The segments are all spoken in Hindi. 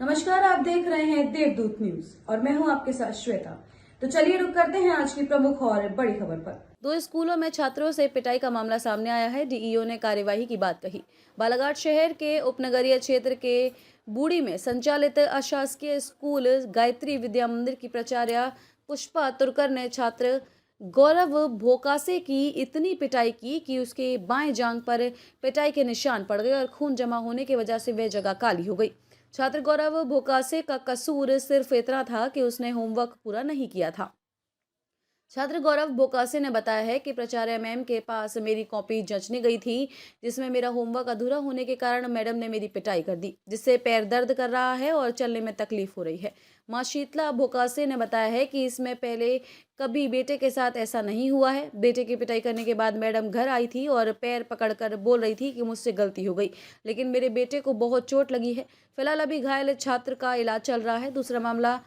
नमस्कार, आप देख रहे हैं देवदूत न्यूज और मैं हूं आपके साथ श्वेता। तो चलिए रुक करते हैं आज की प्रमुख और बड़ी खबर पर। दो स्कूलों में छात्रों से पिटाई का मामला सामने आया है। डीईओ ने कार्यवाही की बात कही। बालाघाट शहर के उपनगरीय क्षेत्र के बूढ़ी में संचालित अशासकीय स्कूल गायत्री विद्या मंदिर की प्राचार्य पुष्पा तुरकर ने छात्र गौरव भोकासे की इतनी पिटाई की कि उसके बाएं जांघ पर पिटाई के निशान पड़ गए और खून जमा होने की वजह से वह जगह काली हो गई। छात्र गौरव भोकासे का कसूर सिर्फ इतना था कि उसने होमवर्क पूरा नहीं किया था। छात्र गौरव बोकासे ने बताया है कि प्राचार्य मैम के पास मेरी कॉपी जंचने गई थी, जिसमें मेरा होमवर्क अधूरा होने के कारण मैडम ने मेरी पिटाई कर दी, जिससे पैर दर्द कर रहा है और चलने में तकलीफ हो रही है। मां शीतला बोकासे ने बताया है कि इसमें पहले कभी बेटे के साथ ऐसा नहीं हुआ है। बेटे की पिटाई करने के बाद मैडम घर आई थी और पैर पकड़कर बोल रही थी कि मुझसे गलती हो गई, लेकिन मेरे बेटे को बहुत चोट लगी है। फिलहाल अभी घायल छात्र का इलाज चल रहा है। दूसरा मामला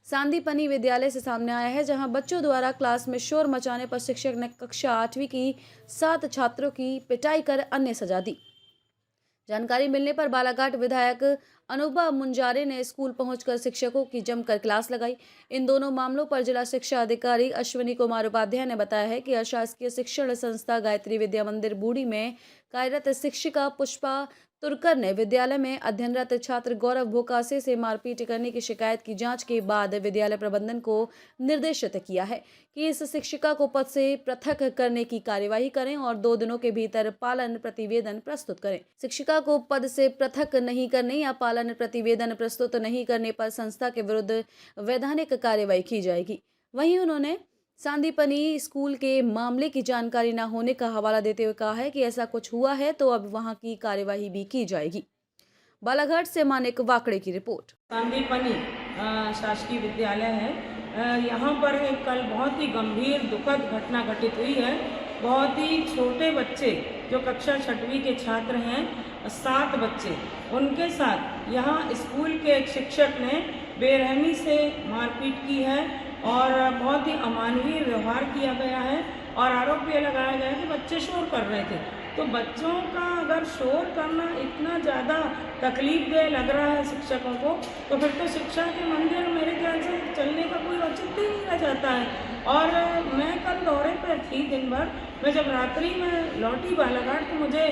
सांदीपनी विद्यालय से सामने आया है, जहां बच्चों द्वारा क्लास में शोर मचाने पर शिक्षक ने कक्षा 8वीं की 7 छात्रों की पिटाई कर अन्य सजा दी। जानकारी मिलने पर बालाघाट विधायक अनुभा मुंजारे ने स्कूल पहुंचकर शिक्षकों की जमकर क्लास लगाई। इन दोनों मामलों पर जिला शिक्षा अधिकारी अश्विनी कुमार उपाध्याय ने बताया है कि अशासकीय शिक्षण संस्था गायत्री विद्या मंदिर बूढ़ी में कार्यरत शिक्षिका पुष्पा तुरकर ने विद्यालय में अध्ययनरत छात्र गौरव भोकासे से मारपीट करने की शिकायत की जांच के बाद विद्यालय प्रबंधन को निर्देशित किया है कि इस शिक्षिका को पद से पृथक करने की कार्यवाही करें और 2 दिनों के भीतर पालन प्रतिवेदन प्रस्तुत करें। शिक्षिका को पद से पृथक नहीं करने या पालन प्रतिवेदन प्रस्तुत नहीं करने पर संस्था के विरुद्ध वैधानिक कार्यवाही की जाएगी। वहीं उन्होंने सांदीपनी स्कूल के मामले की जानकारी न होने का हवाला देते हुए कहा है कि ऐसा कुछ हुआ है तो अब वहां की कार्यवाही भी की जाएगी। बालाघाट से मानिक वाकड़े की रिपोर्ट। सांदीपनी शासकीय विद्यालय है। यहाँ पर एक कल बहुत ही गंभीर दुखद घटना घटित हुई है। बहुत ही छोटे बच्चे जो कक्षा 6वीं के छात्र हैं, 7 बच्चे, उनके साथ यहाँ स्कूल के एक शिक्षक ने बेरहमी से मारपीट की है और बहुत ही अमानवीय व्यवहार किया गया है और आरोप ये लगाया गया है कि बच्चे शोर कर रहे थे। तो बच्चों का अगर शोर करना इतना ज़्यादा तकलीफदेह लग रहा है शिक्षकों को, तो फिर तो शिक्षा के मंदिर मेरे ख्याल से चलने का कोई औचित्य ही नहीं रह जाता है। और मैं कल दौरे पर थी दिन भर। मैं जब रात्रि में लौटी बालाघाट तो मुझे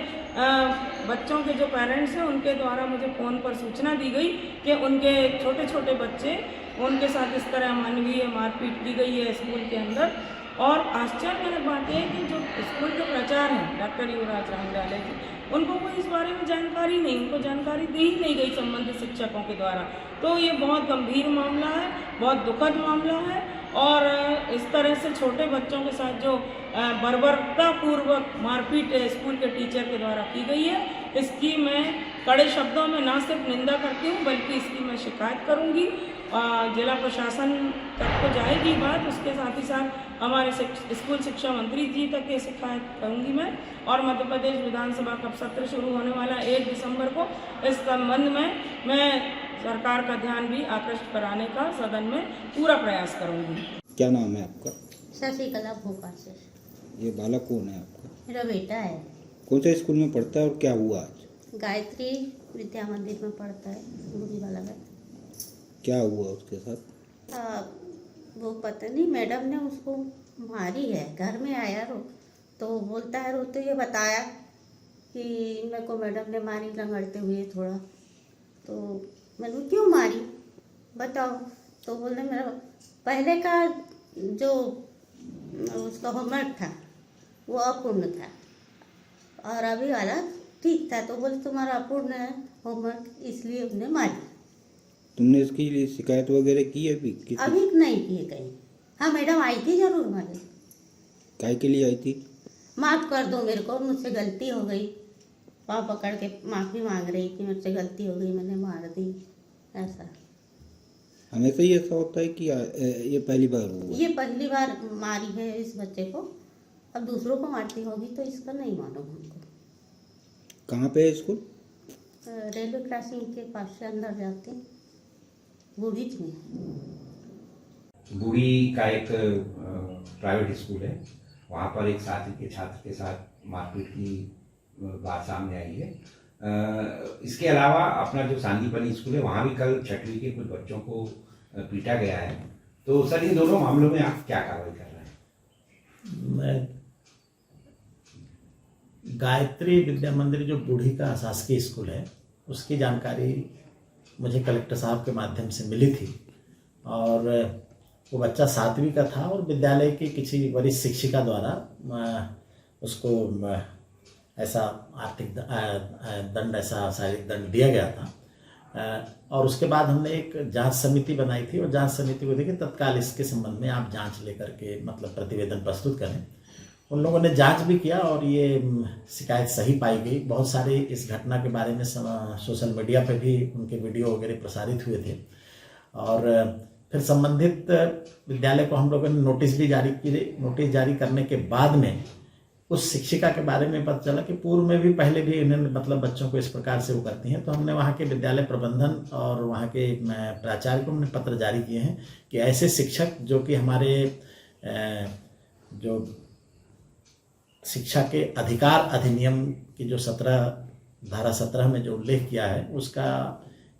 बच्चों के जो पेरेंट्स हैं उनके द्वारा मुझे फ़ोन पर सूचना दी गई कि उनके छोटे छोटे बच्चे, उनके साथ इस तरह अमानवीय मारपीट की गई है स्कूल के अंदर। और आश्चर्यजनक बात यह है कि जो स्कूल के प्राचार्य हैं डॉक्टर युवराज रामदयाल जी, उनको कोई इस बारे में जानकारी नहीं, उनको जानकारी दी ही नहीं गई संबंधित शिक्षकों के द्वारा। तो ये बहुत गंभीर मामला है, बहुत दुखद मामला है। और इस तरह से छोटे बच्चों के साथ जो बर्बरतापूर्वक मारपीट स्कूल के टीचर के द्वारा की गई है, इसकी मैं कड़े शब्दों में ना सिर्फ निंदा करती हूँ बल्कि इसकी मैं शिकायत करूँगी। जिला प्रशासन तक तो जाएगी बात, उसके साथ ही साथ हमारे स्कूल शिक्षा मंत्री जी तक ये शिकायत करूँगी मैं। और मध्य प्रदेश विधानसभा का सत्र शुरू होने वाला 1 दिसंबर को, इस संबंध में मैं सरकार का ध्यान भी आकृष्ट कराने का सदन में पूरा प्रयास करूँगी। क्या नाम है आपका? शशिकला भोकासे। ये बालक कौन है आपका? मेरा बेटा है। कौन से स्कूल में पढ़ता है और क्या हुआ आज? गायत्री विद्या मंदिर में पढ़ता है, बूढ़ी बालाघाट। क्या हुआ उसके साथ? वो पता नहीं, मैडम ने उसको मारी है। घर में आया तो बोलता है, तो ये बताया कि मेरे को मैडम ने मारी रगड़ते हुए थोड़ा। तो मैंने क्यों मारी बताओ? तो बोले मेरा पहले का जो उसका होमवर्क था वो अपूर्ण था और अभी वाला ठीक था। तो बोले तुम्हारा अपूर्ण है होमवर्क, इसलिए उन्हें मारी। तुमने इसकी लिए शिकायत वगैरह की है अभी? अभी नहीं की है कहीं। हाँ, मैडम आई थी जरूर हमारे। काय के लिए आई थी? माफ़ कर दो मेरे को, मुझसे गलती हो गई। पाँव पकड़ के माफ़ी मांग रही कि मुझसे गलती हो गई, मैंने मार दी। ऐसा हमेशा ही ऐसा होता है कि ये पहली बार हुआ? ये पहली बार मारी है इस बच्चे को। अब दूसरों को मारती होगी तो इसका नहीं मालूम हमको। कहाँ पे है स्कूल? रेलवे क्रॉसिंग के पास से अंदर जाते बूढ़ी में। बूढ़ी का एक प्राइवेट स्कूल है, वहाँ पर एक साथी के छात्र के साथ मारपीट की बात सामने आई है। इसके अलावा अपना जो सांदीपनी स्कूल है वहाँ भी कल 6वीं के कुछ बच्चों को पीटा गया है। तो सर इन दोनों मामलों में आप क्या कार्रवाई कर रहे हैं? मैं गायत्री विद्या मंदिर जो बूढ़ी का शासकीय स्कूल है उसकी जानकारी मुझे कलेक्टर साहब के माध्यम से मिली थी और वो बच्चा 7वीं का था और विद्यालय की किसी वरिष्ठ शिक्षिका द्वारा उसको ऐसा आर्थिक दंड, ऐसा शारीरिक दंड दिया गया था और उसके बाद हमने एक जांच समिति बनाई थी और जांच समिति को देखी तत्काल इसके संबंध में आप जांच लेकर के मतलब प्रतिवेदन प्रस्तुत करें। उन लोगों ने जांच भी किया और ये शिकायत सही पाई गई। बहुत सारे इस घटना के बारे में सोशल मीडिया पे भी उनके वीडियो वगैरह प्रसारित हुए थे और फिर संबंधित विद्यालय को हम लोगों ने नोटिस भी जारी किए। नोटिस जारी करने के बाद में उस शिक्षिका के बारे में पता चला कि पूर्व में भी पहले भी इन्होंने मतलब बच्चों को इस प्रकार से वो करती हैं। तो हमने वहाँ के विद्यालय प्रबंधन और वहाँ के प्राचार्य को हमने पत्र जारी किए हैं कि ऐसे शिक्षक जो कि हमारे जो शिक्षा के अधिकार अधिनियम की जो धारा 17 में जो उल्लेख किया है उसका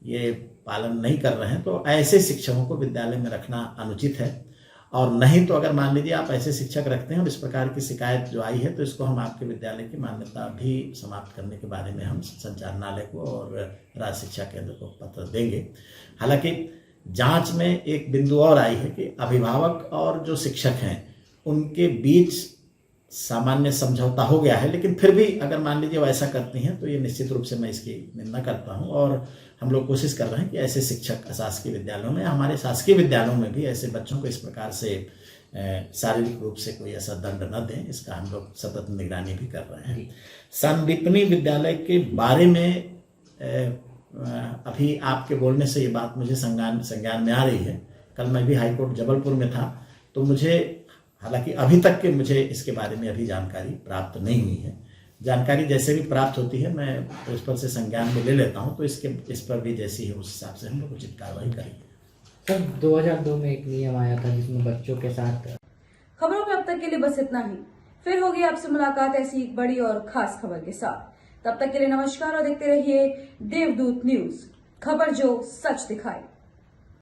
ये पालन नहीं कर रहे हैं, तो ऐसे शिक्षकों को विद्यालय में रखना अनुचित है। और नहीं तो अगर मान लीजिए आप ऐसे शिक्षक रखते हैं और इस प्रकार की शिकायत जो आई है तो इसको हम आपके विद्यालय की मान्यता भी समाप्त करने के बारे में हम संचालनालय को और राज्य शिक्षा केंद्र को पत्र देंगे। हालांकि जांच में एक बिंदु और आई है कि अभिभावक और जो शिक्षक हैं उनके बीच सामान्य समझौता हो गया है, लेकिन फिर भी अगर मान लीजिए वो ऐसा करती हैं तो ये निश्चित रूप से मैं इसकी निंदा करता हूं और हम लोग कोशिश कर रहे हैं कि ऐसे शिक्षक अशासकीय विद्यालयों में, हमारे शासकीय विद्यालयों में भी ऐसे बच्चों को इस प्रकार से शारीरिक रूप से कोई ऐसा दंड न दें, इसका हम लोग सतत निगरानी भी कर रहे हैं। सांदीपनी विद्यालय के बारे में अभी आपके बोलने से ये बात मुझे संज्ञान में आ रही है। कल मैं भी हाईकोर्ट जबलपुर में था तो मुझे, हालांकि अभी तक के मुझे इसके बारे में अभी जानकारी प्राप्त नहीं हुई है। जानकारी जैसे भी प्राप्त होती है मैं उस पर से संज्ञान में ले लेता हूं, तो इस पर भी जैसी है उस हिसाब से हम लोग उचित कार्रवाई करेंगे। सर 2002 में एक नियम आया था जिसमें बच्चों के साथ। खबरों में अब तक के लिए बस इतना ही। फिर होगी आपसे मुलाकात ऐसी एक बड़ी और खास खबर के साथ। तब तक के लिए नमस्कार और देखते रहिए देवदूत न्यूज, खबर जो सच दिखाए।